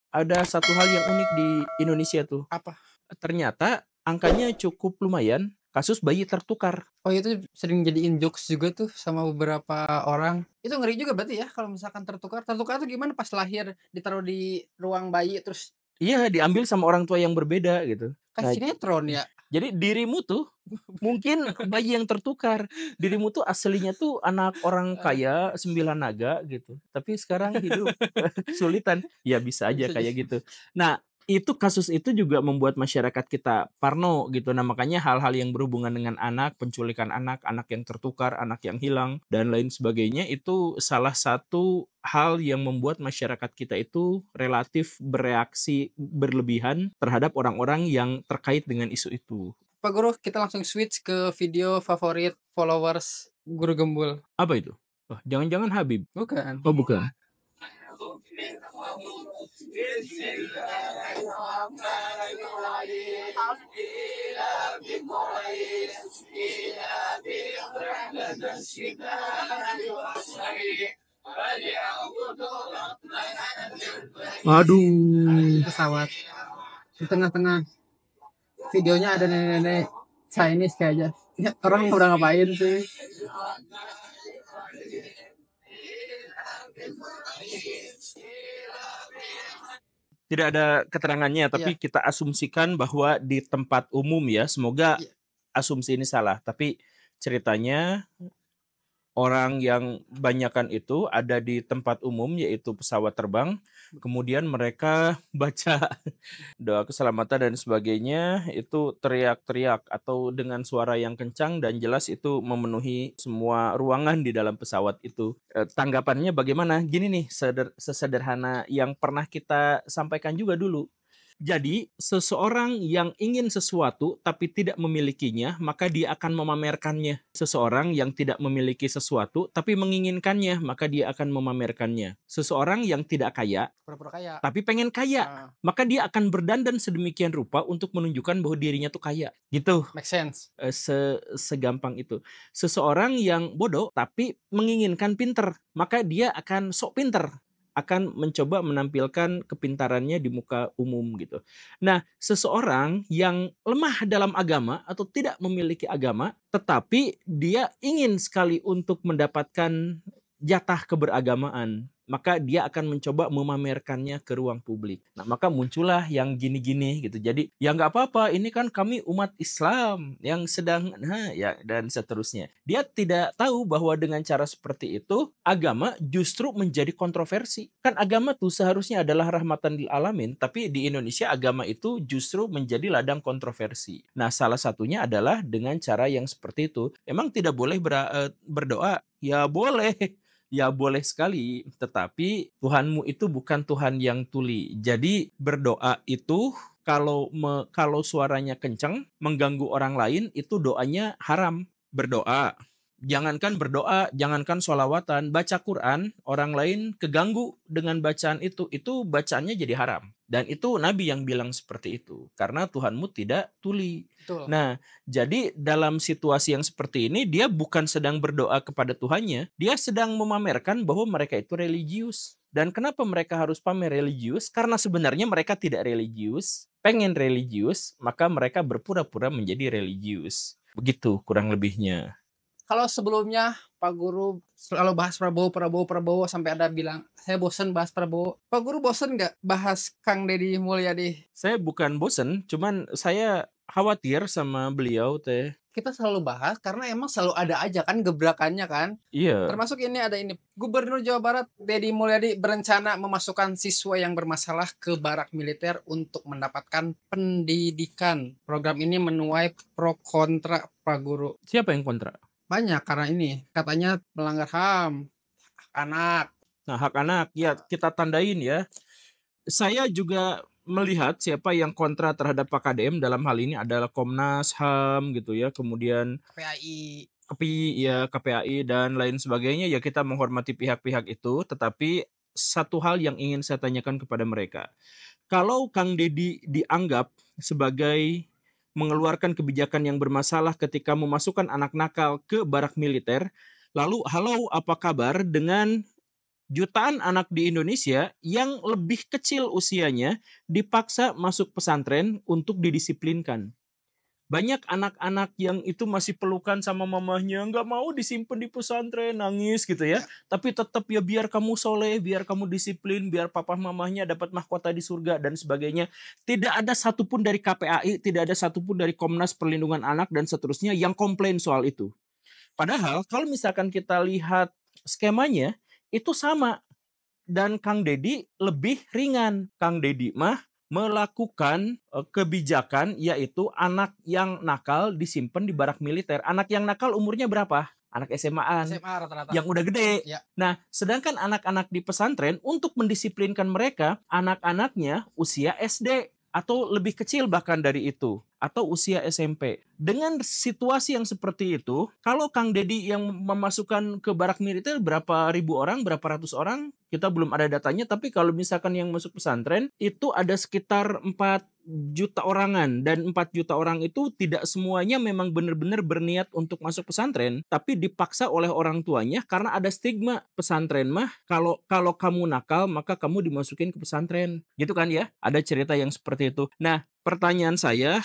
ada satu hal yang unik di Indonesia tuh. Apa? Ternyata angkanya cukup lumayan, kasus bayi tertukar. Oh itu sering jadiin jokes juga tuh sama beberapa orang. Itu ngeri juga berarti ya kalau misalkan tertukar. Tertukar tuh gimana pas lahir ditaruh di ruang bayi terus Iya, diambil sama orang tua yang berbeda gitu. kayak Nah, sinetron ya? jadi dirimu tuh mungkin bayi yang tertukar. Dirimu tuh aslinya tuh anak orang Eee, kaya, sembilan naga gitu. Tapi sekarang hidup kesulitan. Ya bisa aja bisa jadi. kayak gitu. Nah, itu kasus itu juga membuat masyarakat kita parno gitu. Nah, makanya hal-hal yang berhubungan dengan anak, penculikan anak, anak yang tertukar, anak yang hilang dan lain sebagainya itu salah satu hal yang membuat masyarakat kita itu relatif bereaksi berlebihan terhadap orang-orang yang terkait dengan isu itu. Pak Guru, kita langsung switch ke video favorit followers Guru Gembul. Apa itu? Wah, jangan-jangan Habib? Bukan. Oh, bukan. Aduh. Pesawat. Di tengah-tengah videonya ada nenek-nenek Chinese kayaknya. Ya, orang udah ngapain sih? Tidak ada keterangannya, Iya, tapi kita asumsikan bahwa di tempat umum ya, semoga iya, asumsi ini salah. Tapi ceritanya orang yang banyakan itu ada di tempat umum yaitu pesawat terbang, kemudian mereka baca doa keselamatan dan sebagainya, itu teriak-teriak atau dengan suara yang kencang dan jelas itu memenuhi semua ruangan di dalam pesawat itu. Tanggapannya bagaimana? Gini nih, sesederhana yang pernah kita sampaikan juga dulu. Jadi, seseorang yang ingin sesuatu tapi tidak memilikinya, maka dia akan memamerkannya. Seseorang yang tidak memiliki sesuatu tapi menginginkannya, maka dia akan memamerkannya. Seseorang yang tidak kaya pura-pura kaya. tapi pengen kaya, Ah, maka dia akan berdandan sedemikian rupa untuk menunjukkan bahwa dirinya tuh kaya. Gitu. make sense. Segampang itu. Seseorang yang bodoh tapi menginginkan pinter, maka dia akan sok pinter, akan mencoba menampilkan kepintarannya di muka umum gitu. Nah, seseorang yang lemah dalam agama atau tidak memiliki agama, tetapi dia ingin sekali untuk mendapatkan jatah keberagamaan, maka dia akan mencoba memamerkannya ke ruang publik. Nah, maka muncullah yang gini-gini gitu. Jadi, ya nggak apa-apa, ini kan kami umat Islam yang sedang, nah ya dan seterusnya. Dia tidak tahu bahwa dengan cara seperti itu, agama justru menjadi kontroversi. Kan agama tuh seharusnya adalah rahmatan lil alamin, tapi di Indonesia agama itu justru menjadi ladang kontroversi. Nah, salah satunya adalah dengan cara yang seperti itu. Emang tidak boleh berdoa? Ya boleh. Ya boleh sekali, tetapi Tuhanmu itu bukan Tuhan yang tuli. Jadi berdoa itu kalau suaranya kencang mengganggu orang lain itu doanya haram. Berdoa, jangankan sholawatan, baca Quran, orang lain keganggu dengan bacaan itu bacaannya jadi haram. Dan itu Nabi yang bilang seperti itu, karena Tuhanmu tidak tuli. Betul. Nah, jadi dalam situasi yang seperti ini dia bukan sedang berdoa kepada Tuhannya, dia sedang memamerkan bahwa mereka itu religius. Dan kenapa mereka harus pamer religius? Karena sebenarnya mereka tidak religius, pengen religius, maka mereka berpura-pura menjadi religius. Begitu kurang lebihnya. Kalau sebelumnya Pak Guru selalu bahas Prabowo, Prabowo, Prabowo sampai ada bilang, "Saya bosen bahas Prabowo." Pak Guru bosen nggak bahas Kang Deddy Mulyadi? Saya bukan bosen, cuman saya khawatir sama beliau teh. Kita selalu bahas karena emang selalu ada aja kan gebrakannya kan. Iya, Termasuk ini ada ini, Gubernur Jawa Barat Deddy Mulyadi berencana memasukkan siswa yang bermasalah ke barak militer untuk mendapatkan pendidikan. Program ini menuai pro kontra Pak Guru. siapa yang kontra? Banyak karena ini katanya melanggar HAM, hak anak. Nah, hak anak, ya kita tandain ya. Saya juga melihat siapa yang kontra terhadap Pak KDM dalam hal ini adalah Komnas HAM gitu ya, kemudian KPAI. KPI ya, KPAI dan lain sebagainya ya kita menghormati pihak-pihak itu, tetapi satu hal yang ingin saya tanyakan kepada mereka. Kalau Kang Deddy dianggap sebagai mengeluarkan kebijakan yang bermasalah ketika memasukkan anak nakal ke barak militer, lalu halo apa kabar dengan jutaan anak di Indonesia yang lebih kecil usianya dipaksa masuk pesantren untuk didisiplinkan. Banyak anak-anak yang itu masih pelukan sama mamahnya, nggak mau disimpan di pesantren, nangis gitu ya. Ya. Tapi tetap ya biar kamu soleh, biar kamu disiplin, biar papa mamahnya dapat mahkota di surga dan sebagainya. Tidak ada satupun dari KPAI, tidak ada satupun dari Komnas Perlindungan Anak dan seterusnya yang komplain soal itu. Padahal kalau misalkan kita lihat skemanya, itu sama. Dan Kang Deddy lebih ringan. Kang Deddy mah melakukan kebijakan yaitu anak yang nakal disimpan di barak militer. Anak yang nakal umurnya berapa? Anak SMA-an SMA rata-rata. yang udah gede. Ya. Nah, sedangkan anak-anak di pesantren untuk mendisiplinkan mereka, anak-anaknya usia SD atau lebih kecil bahkan dari itu, atau usia SMP. Dengan situasi yang seperti itu, kalau Kang Deddy yang memasukkan ke barak militer berapa ribu orang, berapa ratus orang, kita belum ada datanya, tapi kalau misalkan yang masuk pesantren, itu ada sekitar 4 juta orangan, dan 4 juta orang itu tidak semuanya memang benar-benar berniat untuk masuk pesantren, tapi dipaksa oleh orang tuanya karena ada stigma pesantren mah kalau kamu nakal maka kamu dimasukin ke pesantren. Gitu kan ya? Ada cerita yang seperti itu. Nah, pertanyaan saya,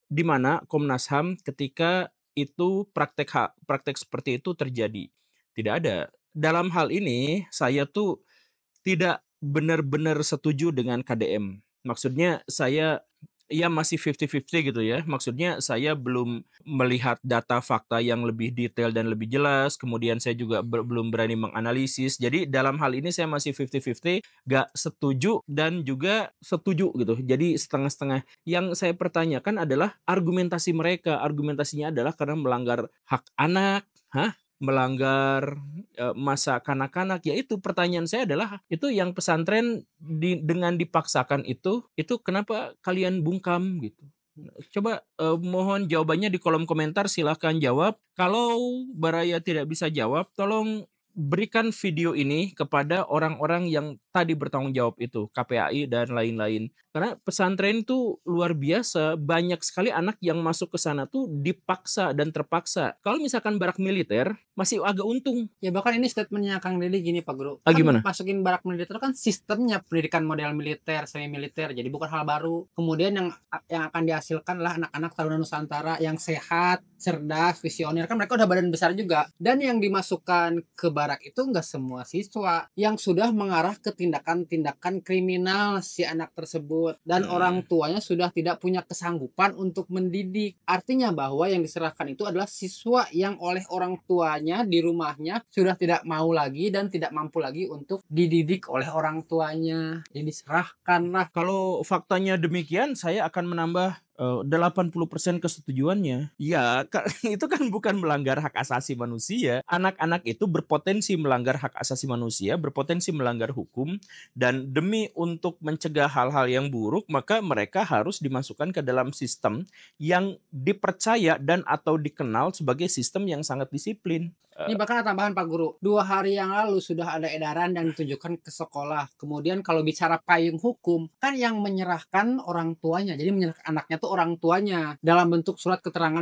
di mana Komnas HAM ketika itu praktek seperti itu terjadi? Tidak ada. Dalam hal ini saya tuh tidak benar-benar setuju dengan KDM. Maksudnya saya ya masih 50-50 gitu ya. Maksudnya saya belum melihat data fakta yang lebih detail dan lebih jelas. Kemudian saya juga belum berani menganalisis. Jadi dalam hal ini saya masih 50-50, gak setuju dan juga setuju gitu. Jadi setengah-setengah. Yang saya pertanyakan adalah argumentasi mereka. Argumentasinya adalah karena melanggar hak anak. Melanggar masa kanak-kanak. Yaitu pertanyaan saya adalah, itu yang pesantren dengan dipaksakan itu kenapa kalian bungkam gitu? Coba mohon jawabannya di kolom komentar, silahkan jawab. Kalau Baraya tidak bisa jawab, tolong berikan video ini kepada orang-orang yang tadi bertanggung jawab itu, KPAI dan lain-lain. Karena pesantren itu luar biasa, banyak sekali anak yang masuk ke sana tuh dipaksa dan terpaksa. Kalau misalkan barak militer, masih agak untung. Ya bahkan ini statementnya Kang Deddy gini Pak Guru. Gimana? Masukin barak militer kan sistemnya pendidikan model militer, semi militer, jadi bukan hal baru. Kemudian yang akan dihasilkan adalah anak-anak Taruna Nusantara yang sehat, cerdas, visioner. Kan mereka udah badan besar juga. Dan yang dimasukkan ke barak itu nggak semua siswa yang sudah mengarah ke tindakan-tindakan kriminal si anak tersebut, dan orang tuanya sudah tidak punya kesanggupan untuk mendidik. Artinya bahwa yang diserahkan itu adalah siswa yang oleh orang tuanya di rumahnya sudah tidak mau lagi dan tidak mampu lagi untuk dididik oleh orang tuanya. Jadi diserahkan lah. Kalau faktanya demikian, saya akan menambah 80% kesetujuannya. Ya, itu kan bukan melanggar hak asasi manusia. Anak-anak itu berpotensi melanggar hak asasi manusia, berpotensi melanggar hukum, dan demi untuk mencegah hal-hal yang buruk, maka mereka harus dimasukkan ke dalam sistem yang dipercaya dan atau dikenal sebagai sistem yang sangat disiplin. Ini bahkan ada tambahan Pak Guru. 2 hari yang lalu sudah ada edaran dan ditujukan ke sekolah. Kemudian kalau bicara payung hukum, kan yang menyerahkan orang tuanya. Jadi menyerahkan anaknya tuh orang tuanya dalam bentuk surat keterangan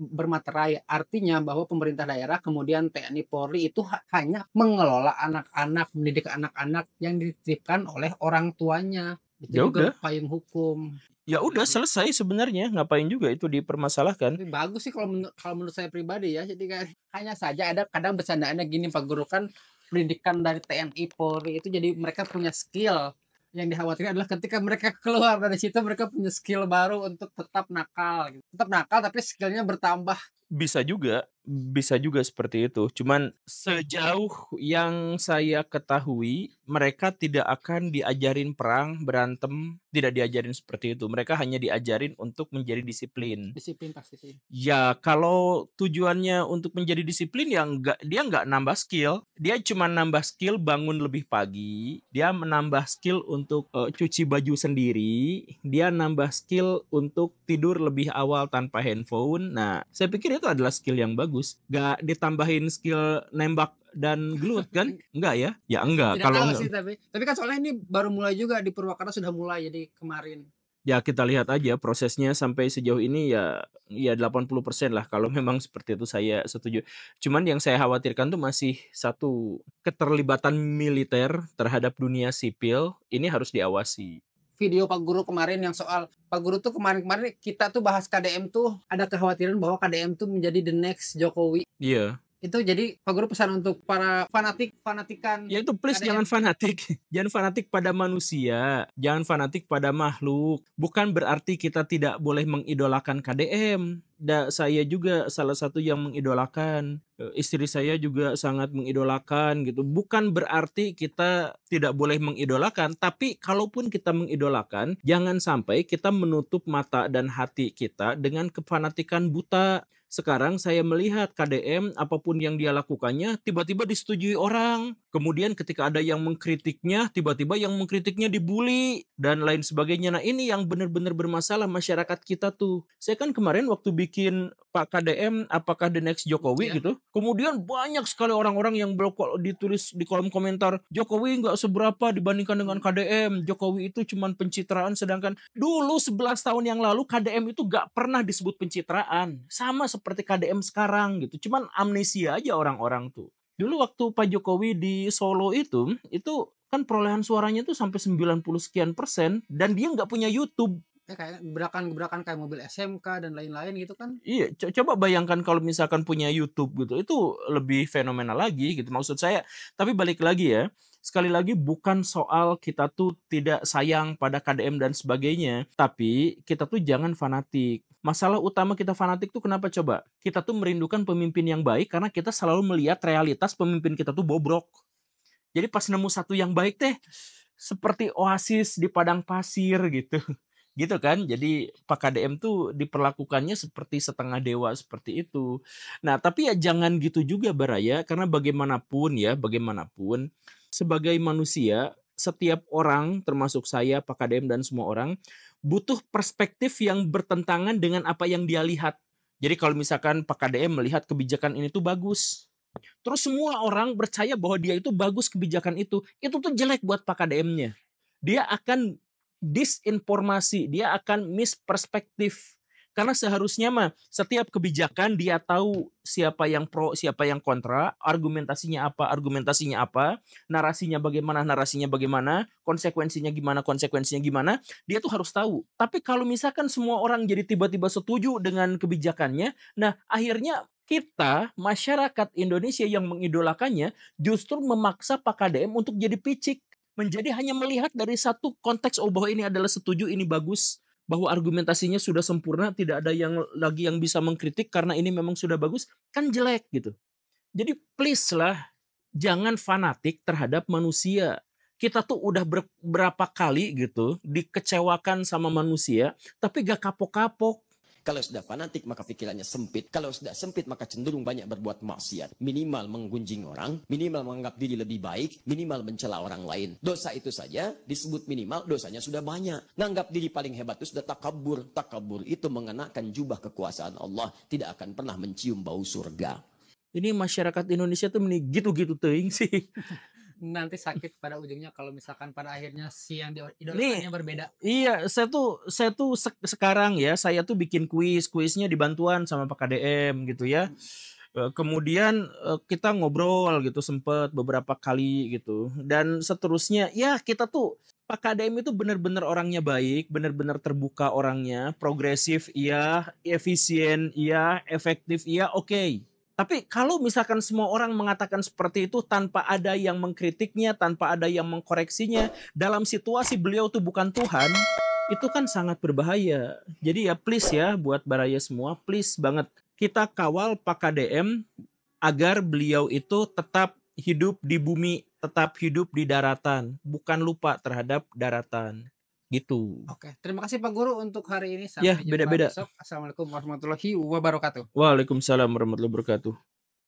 bermaterai. Artinya bahwa pemerintah daerah kemudian TNI Polri itu hanya mengelola anak-anak, mendidik anak-anak yang dititipkan oleh orang tuanya. Itu juga payung hukum. Ya udah selesai sebenarnya, ngapain juga itu dipermasalahkan. Tapi bagus sih kalau menurut saya pribadi ya. Jadi kan hanya saja ada kadang bercandaannya gini Pak Guru, kan pendidikan dari TNI Polri itu jadi mereka punya skill. Yang dikhawatirkan adalah ketika mereka keluar dari situ mereka punya skill baru untuk tetap nakal gitu. Tetap nakal tapi skillnya bertambah. Bisa juga seperti itu. Cuman sejauh yang saya ketahui, mereka tidak akan diajarin perang, berantem, tidak diajarin seperti itu. Mereka hanya diajarin untuk menjadi disiplin. Disiplin pasti sih. Ya, kalau tujuannya untuk menjadi disiplin, ya dia nggak nambah skill. Dia cuma nambah skill bangun lebih pagi. Dia menambah skill untuk cuci baju sendiri. Dia nambah skill untuk tidur lebih awal tanpa handphone. Nah, saya pikir itu adalah skill yang bagus. Gak ditambahin skill nembak dan gelut kan? Enggak ya? Ya enggak. Tidak Kalau tahu enggak sih tapi kan soalnya ini baru mulai juga di Purwakarta, sudah mulai jadi kemarin. Ya kita lihat aja prosesnya sampai sejauh ini ya 80% lah kalau memang seperti itu saya setuju. Cuman yang saya khawatirkan tuh masih satu, keterlibatan militer terhadap dunia sipil ini harus diawasi. Video Pak Guru kemarin yang soal Pak Guru tuh kemarin-kemarin kita tuh bahas KDM tuh ada kekhawatiran bahwa KDM tuh menjadi the next Jokowi. Iya. Itu jadi Pak Guru pesan untuk para fanatikan Ya itu please jangan KDM. fanatik. Jangan fanatik pada manusia, jangan fanatik pada makhluk. Bukan berarti kita tidak boleh mengidolakan KDM. Saya juga salah satu yang mengidolakan. Istri saya juga sangat mengidolakan gitu. Bukan berarti kita tidak boleh mengidolakan, tapi kalaupun kita mengidolakan, jangan sampai kita menutup mata dan hati kita dengan kefanatikan buta. Sekarang saya melihat KDM apapun yang dia lakukannya tiba-tiba disetujui orang. Kemudian ketika ada yang mengkritiknya, tiba-tiba yang mengkritiknya dibully dan lain sebagainya. Nah ini yang benar-benar bermasalah masyarakat kita tuh. Saya kan kemarin waktu bikin Pak KDM apakah the next Jokowi Ya. gitu. Kemudian banyak sekali orang-orang yang ditulis di kolom komentar, Jokowi nggak seberapa dibandingkan dengan KDM. Jokowi itu cuman pencitraan, sedangkan dulu 11 tahun yang lalu KDM itu nggak pernah disebut pencitraan. Sama seperti KDM sekarang gitu. Cuman amnesia aja orang-orang tuh. Dulu waktu Pak Jokowi di Solo itu kan perolehan suaranya tuh sampai 90 sekian persen dan dia nggak punya YouTube. Kayak gebrakan-gebrakan kayak mobil SMK dan lain-lain gitu kan. Iya, coba bayangkan kalau misalkan punya YouTube gitu, itu lebih fenomenal lagi gitu maksud saya. Tapi balik lagi ya, sekali lagi bukan soal kita tuh tidak sayang pada KDM dan sebagainya, tapi kita tuh jangan fanatik. Masalah utama kita fanatik tuh kenapa coba? Kita tuh merindukan pemimpin yang baik karena kita selalu melihat realitas pemimpin kita tuh bobrok. Jadi pas nemu satu yang baik teh, seperti oasis di padang pasir gitu. Gitu kan, jadi Pak KDM tuh diperlakukannya seperti setengah dewa seperti itu. Nah tapi ya jangan gitu juga Baraya, karena bagaimanapun sebagai manusia, setiap orang termasuk saya, Pak KDM dan semua orang, butuh perspektif yang bertentangan dengan apa yang dia lihat. Jadi kalau misalkan Pak KDM melihat kebijakan ini tuh bagus, terus semua orang percaya bahwa dia itu bagus kebijakan itu tuh jelek buat Pak KDM-nya. Dia akan disinformasi, dia akan misperspektif. Karena seharusnya mah setiap kebijakan dia tahu siapa yang pro, siapa yang kontra, argumentasinya apa, narasinya bagaimana, konsekuensinya gimana, dia tuh harus tahu. Tapi kalau misalkan semua orang jadi tiba-tiba setuju dengan kebijakannya, nah akhirnya kita, masyarakat Indonesia yang mengidolakannya, justru memaksa Pak KDM untuk jadi picik. Menjadi hanya melihat dari satu konteks, oh bahwa ini adalah setuju, ini bagus, bahwa argumentasinya sudah sempurna, tidak ada yang lagi yang bisa mengkritik karena ini memang sudah bagus, kan jelek gitu. Jadi please lah, jangan fanatik terhadap manusia. Kita tuh udah berapa kali gitu dikecewakan sama manusia, tapi gak kapok-kapok. Kalau sudah fanatik maka pikirannya sempit. Kalau sudah sempit maka cenderung banyak berbuat maksiat. Minimal menggunjing orang, minimal menganggap diri lebih baik, minimal mencela orang lain. Dosa itu saja disebut minimal, dosanya sudah banyak. Nganggap diri paling hebat itu sudah takabur. Takabur itu mengenakan jubah kekuasaan Allah, tidak akan pernah mencium bau surga. Ini masyarakat Indonesia tuh gitu-gitu teuing sih. Nanti sakit pada ujungnya kalau misalkan pada akhirnya si yang diidolakannya berbeda. Iya, saya tuh sekarang ya, saya tuh bikin kuisnya dibantuan sama Pak KDM gitu ya. Kemudian kita ngobrol gitu sempet beberapa kali gitu. Dan seterusnya ya kita tuh Pak KDM itu benar-benar orangnya baik, benar-benar terbuka orangnya, progresif iya, efisien iya, efektif iya, oke. Tapi kalau misalkan semua orang mengatakan seperti itu tanpa ada yang mengkritiknya, tanpa ada yang mengkoreksinya, dalam situasi beliau tuh bukan Tuhan, itu kan sangat berbahaya. Jadi ya please ya buat Baraya semua, please banget kita kawal Pak KDM agar beliau itu tetap hidup di bumi, tetap hidup di daratan, bukan lupa terhadap daratan. Gitu. Oke, terima kasih Pak Guru untuk hari ini. Ya, Sampai jumpa beda-beda. besok. Assalamualaikum warahmatullahi wabarakatuh. Waalaikumsalam warahmatullahi wabarakatuh.